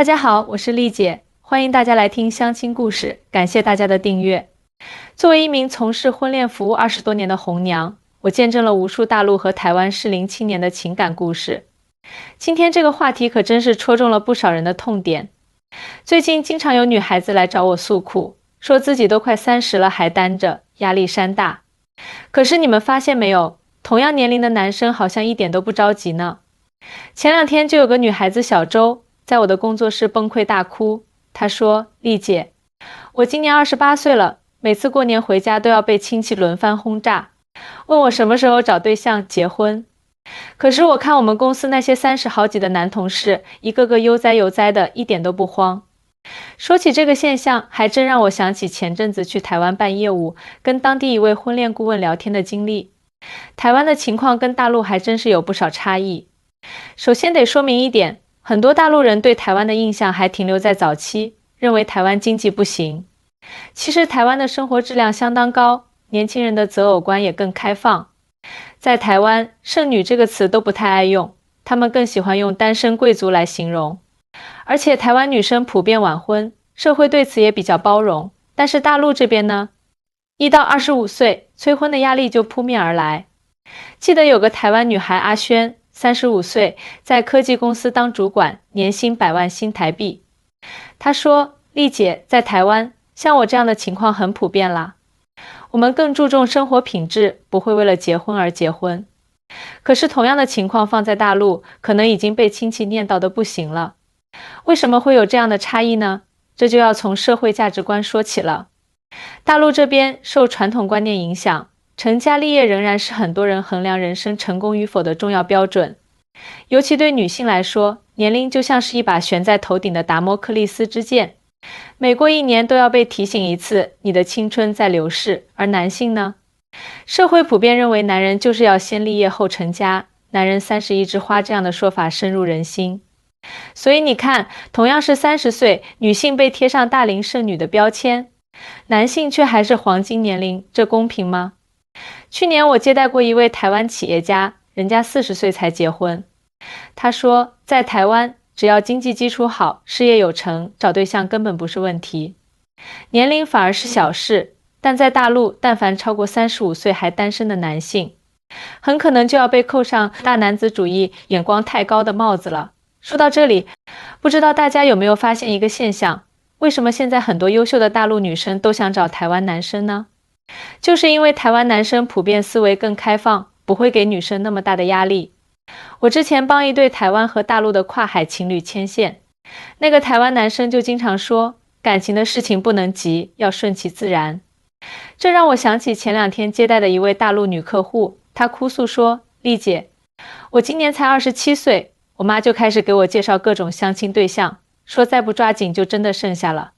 大家好，我是丽姐，欢迎大家来听相亲故事，感谢大家的订阅。作为一名从事婚恋服务20多年的红娘，我见证了无数大陆和台湾适龄青年的情感故事。今天这个话题可真是戳中了不少人的痛点。最近经常有女孩子来找我诉苦，说自己都快30了还单着，压力山大。可是你们发现没有，同样年龄的男生好像一点都不着急呢。前2天就有个女孩子小周在我的工作室崩溃大哭，她说：丽姐，我今年28岁了，每次过年回家都要被亲戚轮番轰炸，问我什么时候找对象结婚。可是我看我们公司那些30好几的男同事，一个个悠哉悠哉的，一点都不慌。说起这个现象，还真让我想起前阵子去台湾办业务，跟当地一位婚恋顾问聊天的经历。台湾的情况跟大陆还真是有不少差异。首先得说明一点，很多大陆人对台湾的印象还停留在早期，认为台湾经济不行。其实台湾的生活质量相当高，年轻人的择偶观也更开放。在台湾，剩女这个词都不太爱用，他们更喜欢用单身贵族来形容。而且台湾女生普遍晚婚，社会对此也比较包容。但是大陆这边呢，1到25岁，催婚的压力就扑面而来。记得有个台湾女孩阿轩，35岁，在科技公司当主管，年薪100万新台币。她说：丽姐，在台湾，像我这样的情况很普遍啦。我们更注重生活品质，不会为了结婚而结婚。可是同样的情况放在大陆，可能已经被亲戚念叨得不行了。为什么会有这样的差异呢？这就要从社会价值观说起了。大陆这边受传统观念影响，成家立业仍然是很多人衡量人生成功与否的重要标准。尤其对女性来说，年龄就像是一把悬在头顶的达摩克利斯之剑，每过1年都要被提醒一次，你的青春在流逝。而男性呢？社会普遍认为男人就是要先立业后成家，男人31枝花这样的说法深入人心。所以你看，同样是30岁，女性被贴上大龄剩女的标签，男性却还是黄金年龄，这公平吗？去年我接待过一位台湾企业家，人家40岁才结婚。他说，在台湾，只要经济基础好，事业有成，找对象根本不是问题，年龄反而是小事。但在大陆，但凡超过35岁还单身的男性，很可能就要被扣上大男子主义、眼光太高的帽子了。说到这里，不知道大家有没有发现一个现象，为什么现在很多优秀的大陆女生都想找台湾男生呢？就是因为台湾男生普遍思维更开放，不会给女生那么大的压力。我之前帮一对台湾和大陆的跨海情侣牵线，那个台湾男生就经常说，感情的事情不能急，要顺其自然。这让我想起前2天接待的一位大陆女客户，她哭诉说，丽姐，我今年才27岁，我妈就开始给我介绍各种相亲对象，说再不抓紧就真的剩下了。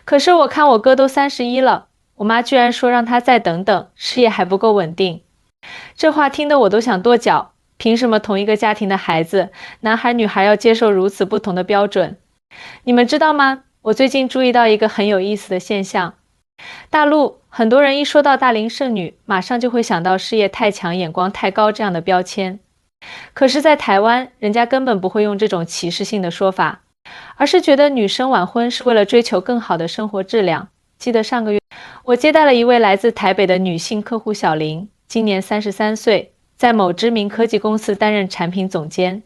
可是我看我哥都31了，我妈居然说让他再等等，事业还不够稳定。这话听得我都想跺脚，凭什么同一个家庭的孩子，男孩女孩要接受如此不同的标准？你们知道吗？我最近注意到一个很有意思的现象，大陆很多人一说到大龄剩女，马上就会想到事业太强、眼光太高这样的标签。可是在台湾，人家根本不会用这种歧视性的说法，而是觉得女生晚婚是为了追求更好的生活质量。记得上个月，我接待了一位来自台北的女性客户小林，今年33岁，在某知名科技公司担任产品总监。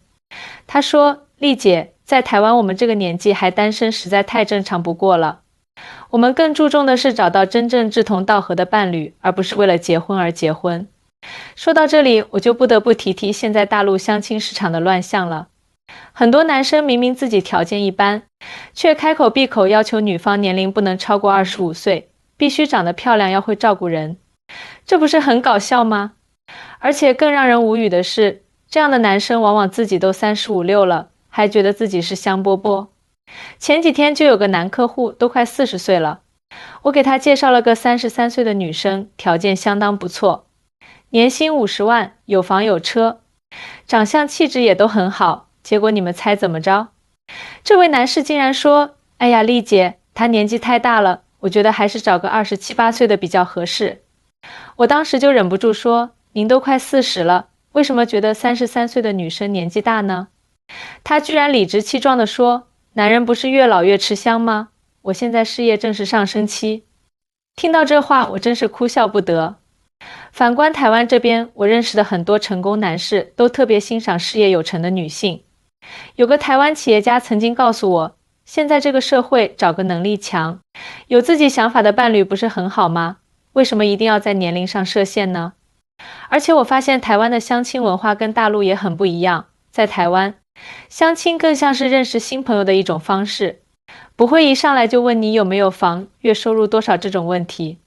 她说，丽姐，在台湾我们这个年纪还单身实在太正常不过了。我们更注重的是找到真正志同道合的伴侣，而不是为了结婚而结婚。说到这里，我就不得不提现在大陆相亲市场的乱象了。很多男生明明自己条件一般，却开口闭口要求女方年龄不能超过25岁，必须长得漂亮，要会照顾人。这不是很搞笑吗？而且更让人无语的是，这样的男生往往自己都35、6了，还觉得自己是香饽饽。前几天就有个男客户都快40岁了，我给他介绍了个33岁的女生，条件相当不错，年薪50万，有房有车，长相气质也都很好。结果你们猜怎么着？这位男士竟然说，哎呀，丽姐，他年纪太大了，我觉得还是找个27、8岁的比较合适。我当时就忍不住说，您都快40了，为什么觉得33岁的女生年纪大呢？他居然理直气壮地说，男人不是越老越吃香吗？我现在事业正是上升期。听到这话，我真是哭笑不得。反观台湾这边，我认识的很多成功男士都特别欣赏事业有成的女性。有个台湾企业家曾经告诉我，现在这个社会找个能力强、有自己想法的伴侣不是很好吗？为什么一定要在年龄上设限呢？而且我发现台湾的相亲文化跟大陆也很不一样。在台湾，相亲更像是认识新朋友的一种方式，不会一上来就问你有没有房、月收入多少这种问题。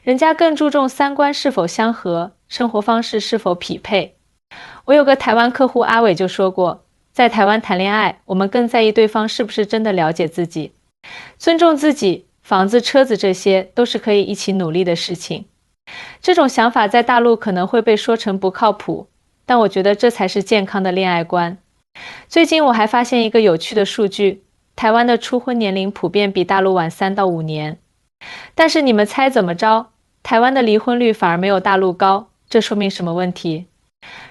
人家更注重三观是否相合，生活方式是否匹配。我有个台湾客户阿伟就说过，在台湾谈恋爱，我们更在意对方是不是真的了解自己，尊重自己，房子、车子这些都是可以一起努力的事情。这种想法在大陆可能会被说成不靠谱，但我觉得这才是健康的恋爱观。最近我还发现一个有趣的数据，台湾的初婚年龄普遍比大陆晚3到5年。但是你们猜怎么着？台湾的离婚率反而没有大陆高，这说明什么问题？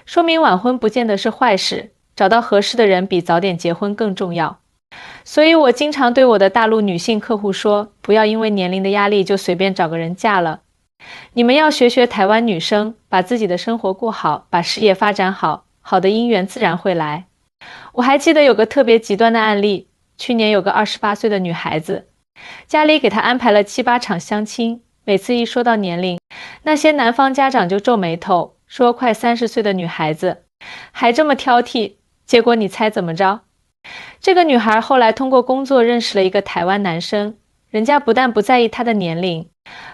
说明晚婚不见得是坏事，找到合适的人比早点结婚更重要。所以我经常对我的大陆女性客户说，不要因为年龄的压力就随便找个人嫁了。你们要学学台湾女生，把自己的生活过好，把事业发展好，好的姻缘自然会来。我还记得有个特别极端的案例，去年有个28岁的女孩子，家里给她安排了7、8场相亲，每次一说到年龄，那些男方家长就皱眉头，说快30岁的女孩子，还这么挑剔。结果你猜怎么着？这个女孩后来通过工作认识了一个台湾男生，人家不但不在意她的年龄，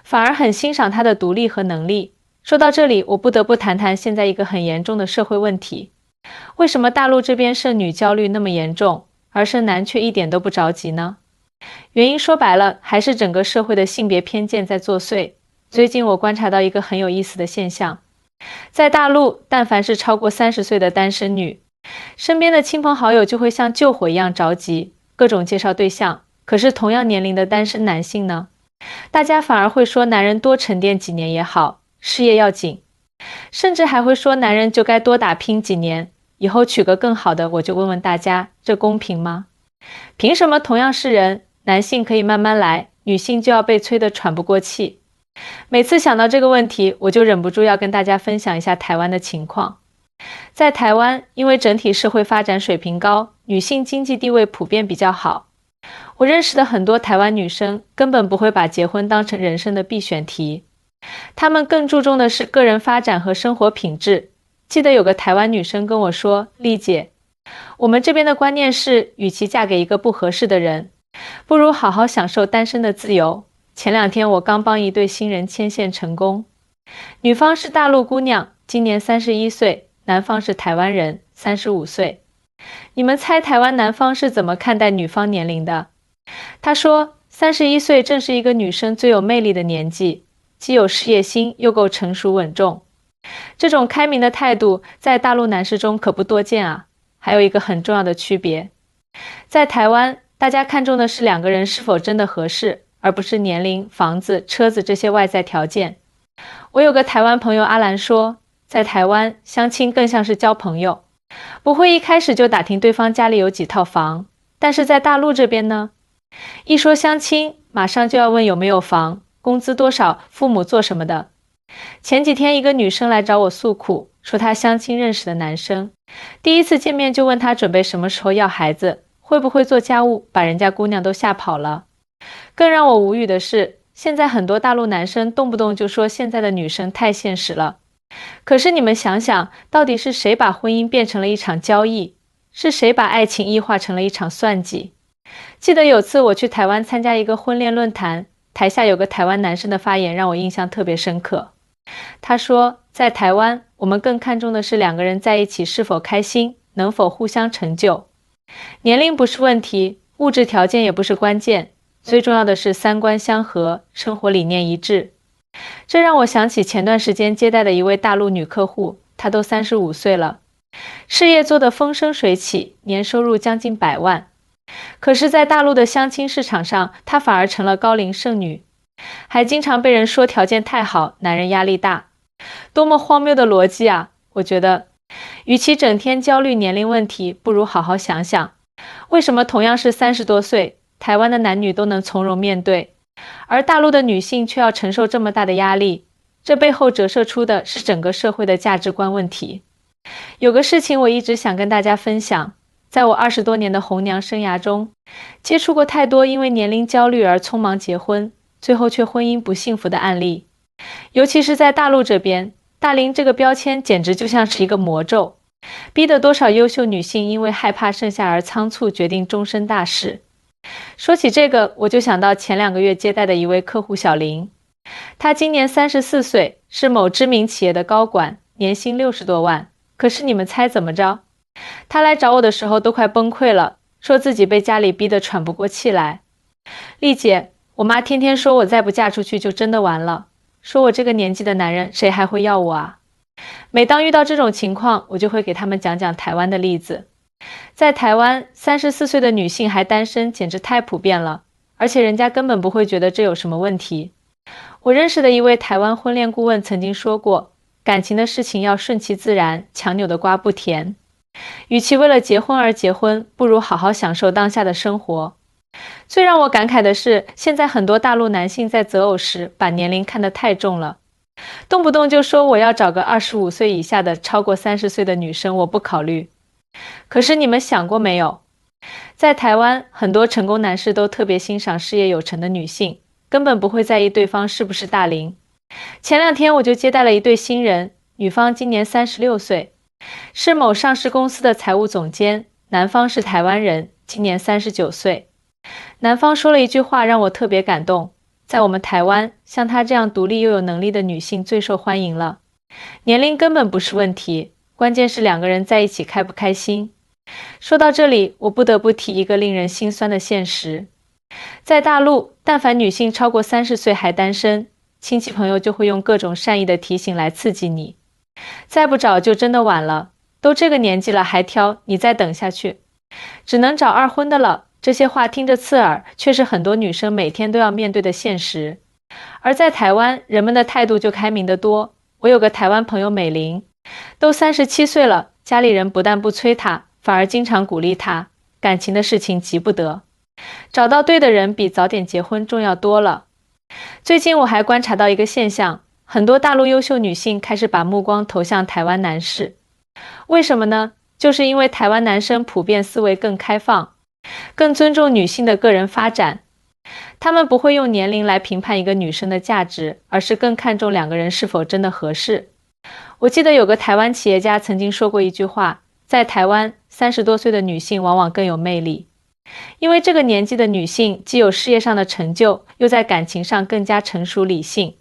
反而很欣赏她的独立和能力。说到这里，我不得不谈谈现在一个很严重的社会问题。为什么大陆这边剩女焦虑那么严重，而剩男却一点都不着急呢？原因说白了，还是整个社会的性别偏见在作祟。最近我观察到一个很有意思的现象，在大陆，但凡是超过30岁的单身女，身边的亲朋好友就会像救火一样着急，各种介绍对象。可是同样年龄的单身男性呢，大家反而会说男人多沉淀几年也好，事业要紧，甚至还会说男人就该多打拼几年，以后娶个更好的。我就问问大家，这公平吗？凭什么同样是人，男性可以慢慢来，女性就要被催得喘不过气？每次想到这个问题，我就忍不住要跟大家分享一下台湾的情况。在台湾，因为整体社会发展水平高，女性经济地位普遍比较好。我认识的很多台湾女生根本不会把结婚当成人生的必选题，她们更注重的是个人发展和生活品质。记得有个台湾女生跟我说，丽姐，我们这边的观念是，与其嫁给一个不合适的人，不如好好享受单身的自由。前2天我刚帮一对新人牵线成功，女方是大陆姑娘，今年31岁，男方是台湾人，35岁。你们猜台湾男方是怎么看待女方年龄的？他说，31岁正是一个女生最有魅力的年纪，既有事业心，又够成熟稳重。这种开明的态度在大陆男士中可不多见啊。还有一个很重要的区别，在台湾，大家看重的是2个人是否真的合适，而不是年龄、房子、车子这些外在条件。我有个台湾朋友阿兰说，在台湾相亲更像是交朋友，不会一开始就打听对方家里有几套房。但是在大陆这边呢，一说相亲，马上就要问有没有房，工资多少，父母做什么的。前几天一个女生来找我诉苦，说她相亲认识的男生，第一次见面就问她准备什么时候要孩子，会不会做家务，把人家姑娘都吓跑了。更让我无语的是，现在很多大陆男生动不动就说现在的女生太现实了。可是你们想想，到底是谁把婚姻变成了一场交易？是谁把爱情异化成了一场算计？记得有次我去台湾参加一个婚恋论坛，台下有个台湾男生的发言让我印象特别深刻。他说，在台湾，我们更看重的是2个人在一起是否开心，能否互相成就。年龄不是问题，物质条件也不是关键，最重要的是三观相合，生活理念一致。这让我想起前段时间接待的一位大陆女客户，她都35岁了，事业做得风生水起，年收入将近100万。可是在大陆的相亲市场上，她反而成了高龄剩女，还经常被人说条件太好，男人压力大。多么荒谬的逻辑啊！我觉得，与其整天焦虑年龄问题，不如好好想想，为什么同样是30多岁，台湾的男女都能从容面对，而大陆的女性却要承受这么大的压力？这背后折射出的是整个社会的价值观问题。有个事情我一直想跟大家分享，在我20多年的红娘生涯中，接触过太多因为年龄焦虑而匆忙结婚，最后却婚姻不幸福的案例。尤其是在大陆这边，大龄这个标签简直就像是一个魔咒，逼得多少优秀女性因为害怕剩下而仓促决定终身大事。说起这个，我就想到前2个月接待的一位客户小林，她今年34岁，是某知名企业的高管，年薪60多万。可是你们猜怎么着？她来找我的时候都快崩溃了，说自己被家里逼得喘不过气来。丽姐，我妈天天说我再不嫁出去就真的完了，说我这个年纪的男人谁还会要我啊？每当遇到这种情况，我就会给他们讲讲台湾的例子。在台湾，34岁的女性还单身简直太普遍了，而且人家根本不会觉得这有什么问题。我认识的一位台湾婚恋顾问曾经说过，感情的事情要顺其自然，强扭的瓜不甜。与其为了结婚而结婚，不如好好享受当下的生活。最让我感慨的是，现在很多大陆男性在择偶时把年龄看得太重了，动不动就说我要找个25岁以下的超过30岁的女生，我不考虑。可是你们想过没有，在台湾，很多成功男士都特别欣赏事业有成的女性，根本不会在意对方是不是大龄。前2天我就接待了一对新人，女方今年36岁，是某上市公司的财务总监，男方是台湾人，今年39岁。男方说了一句话让我特别感动，在我们台湾，像她这样独立又有能力的女性最受欢迎了。年龄根本不是问题，关键是2个人在一起开不开心。说到这里，我不得不提一个令人心酸的现实。在大陆，但凡女性超过30岁还单身，亲戚朋友就会用各种善意的提醒来刺激你。再不找就真的晚了，都这个年纪了还挑，你再等下去，只能找2婚的了。这些话听着刺耳，却是很多女生每天都要面对的现实。而在台湾，人们的态度就开明得多。我有个台湾朋友美玲，都37岁了，家里人不但不催她，反而经常鼓励她，感情的事情急不得，找到对的人比早点结婚重要多了。最近我还观察到一个现象，很多大陆优秀女性开始把目光投向台湾男士。为什么呢？就是因为台湾男生普遍思维更开放，更尊重女性的个人发展。他们不会用年龄来评判一个女生的价值，而是更看重2个人是否真的合适。我记得有个台湾企业家曾经说过一句话，在台湾30多岁的女性往往更有魅力，因为这个年纪的女性既有事业上的成就，又在感情上更加成熟理性。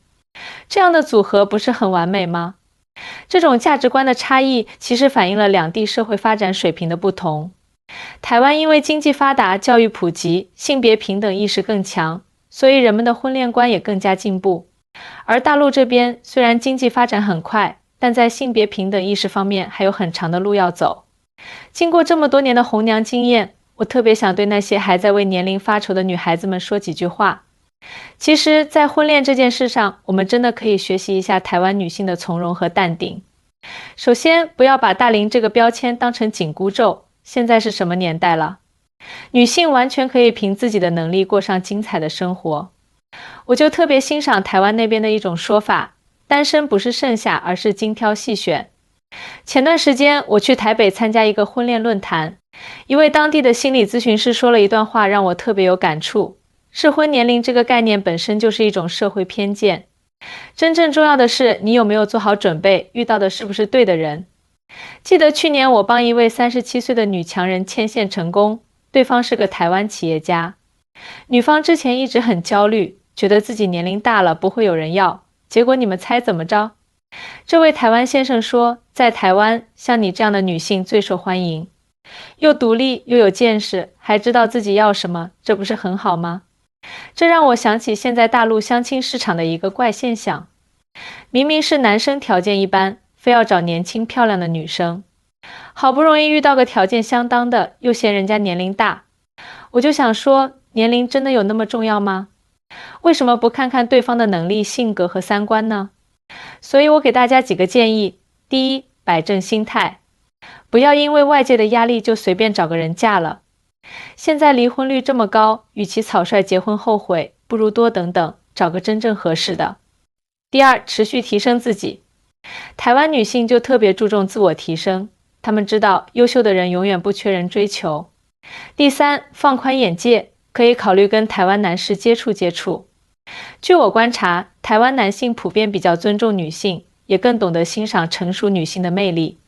这样的组合不是很完美吗？这种价值观的差异其实反映了2地社会发展水平的不同。台湾因为经济发达、教育普及、性别平等意识更强，所以人们的婚恋观也更加进步。而大陆这边虽然经济发展很快，但在性别平等意识方面还有很长的路要走。经过这么多年的红娘经验，我特别想对那些还在为年龄发愁的女孩子们说几句话。其实，在婚恋这件事上，我们真的可以学习一下台湾女性的从容和淡定。首先，不要把大龄这个标签当成紧箍咒。现在是什么年代了？女性完全可以凭自己的能力过上精彩的生活。我就特别欣赏台湾那边的一种说法，单身不是剩下，而是精挑细选。前段时间我去台北参加一个婚恋论坛，一位当地的心理咨询师说了一段话让我特别有感触。适婚年龄这个概念本身就是一种社会偏见，真正重要的是你有没有做好准备，遇到的是不是对的人。记得去年我帮一位37岁的女强人牵线成功，对方是个台湾企业家。女方之前一直很焦虑，觉得自己年龄大了不会有人要，结果你们猜怎么着？这位台湾先生说，在台湾像你这样的女性最受欢迎，又独立又有见识，还知道自己要什么，这不是很好吗？这让我想起现在大陆相亲市场的一个怪现象，明明是男生条件一般，非要找年轻漂亮的女生，好不容易遇到个条件相当的，又嫌人家年龄大。我就想说，年龄真的有那么重要吗？为什么不看看对方的能力、性格和三观呢？所以我给大家几个建议。第一，摆正心态，不要因为外界的压力就随便找个人嫁了。现在离婚率这么高，与其草率结婚后悔，不如多等等，找个真正合适的。第二，持续提升自己。台湾女性就特别注重自我提升，她们知道优秀的人永远不缺人追求。第三，放宽眼界，可以考虑跟台湾男士接触接触。据我观察，台湾男性普遍比较尊重女性，也更懂得欣赏成熟女性的魅力。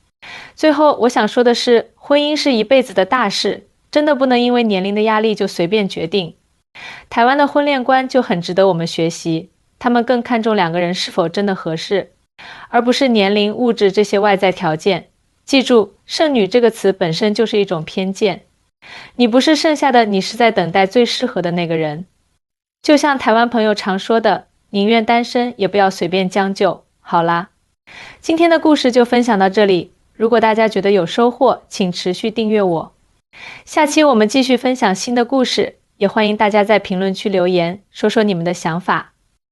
最后，我想说的是，婚姻是一辈子的大事，真的不能因为年龄的压力就随便决定。台湾的婚恋观就很值得我们学习，他们更看重两个人是否真的合适，而不是年龄、物质这些外在条件。记住，剩女这个词本身就是一种偏见。你不是剩下的，你是在等待最适合的那个人。就像台湾朋友常说的，宁愿单身也不要随便将就。好啦，今天的故事就分享到这里。如果大家觉得有收获，请持续订阅我。下期我们继续分享新的故事，也欢迎大家在评论区留言，说说你们的想法。